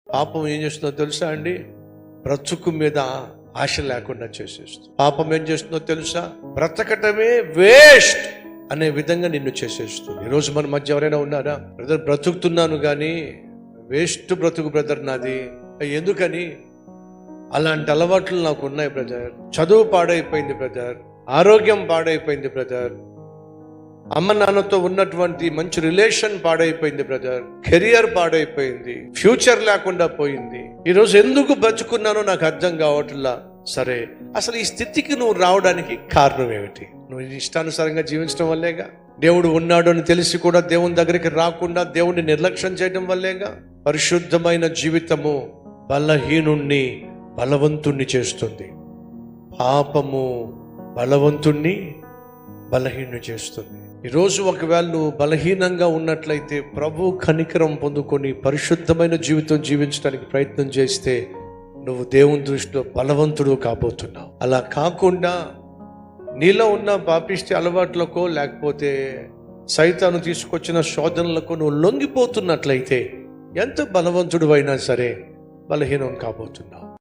పాపం ఏం చేస్తుందో తెలుసా అండి? బ్రతుకు మీద ఆశ లేకుండా చేసేస్తుంది. పాపం ఏం చేస్తుందో తెలుసా? బ్రతకటమే వేస్ట్ అనే విధంగా నిన్ను చేసేస్తుంది. ఈరోజు మన మధ్య ఎవరైనా ఉన్నారా? బ్రదర్, బ్రతుకుతున్నాను కానీ వేస్ట్ బ్రతుకు బ్రదర్ నాది. ఎందుకని? అలాంటి అలవాట్లు నాకు ఉన్నాయి బ్రదర్. చదువు పాడైపోయింది బ్రదర్, ఆరోగ్యం పాడైపోయింది బ్రదర్, అమ్మ నాన్నతో ఉన్నటువంటి మంచి రిలేషన్ పాడైపోయింది బ్రదర్, కెరియర్ పాడైపోయింది, ఫ్యూచర్ లేకుండా పోయింది. ఈరోజు ఎందుకు బతుకున్నానో నాకు అర్థం కావట్లా. సరే, అసలు ఈ స్థితికి నువ్వు రావడానికి కారణం ఏమిటి? నువ్వు ఇష్టానుసారంగా జీవించడం వల్లేగా. దేవుడు ఉన్నాడు అని తెలిసి కూడా దేవుని దగ్గరికి రాకుండా దేవుణ్ణి నిర్లక్ష్యం చేయడం వల్లేగా. పరిశుద్ధమైన జీవితము బలహీనుణ్ణి బలవంతుణ్ణి చేస్తుంది. పాపము బలవంతుణ్ణి బలహీనుని చేస్తుంది. ఈరోజు ఒకవేళ నువ్వు బలహీనంగా ఉన్నట్లయితే ప్రభు కనికరం పొందుకొని పరిశుద్ధమైన జీవితం జీవించడానికి ప్రయత్నం చేస్తే నువ్వు దేవుని దృష్టిలో బలవంతుడు కాబోతున్నావు. అలా కాకుండా నీలో ఉన్న పాపిష్టి అలవాట్లకో లేకపోతే సైతాను తీసుకొచ్చిన శోధనలకు నువ్వు లొంగిపోతున్నట్లయితే ఎంత బలవంతుడు అయినా సరే బలహీనం కాబోతున్నావు.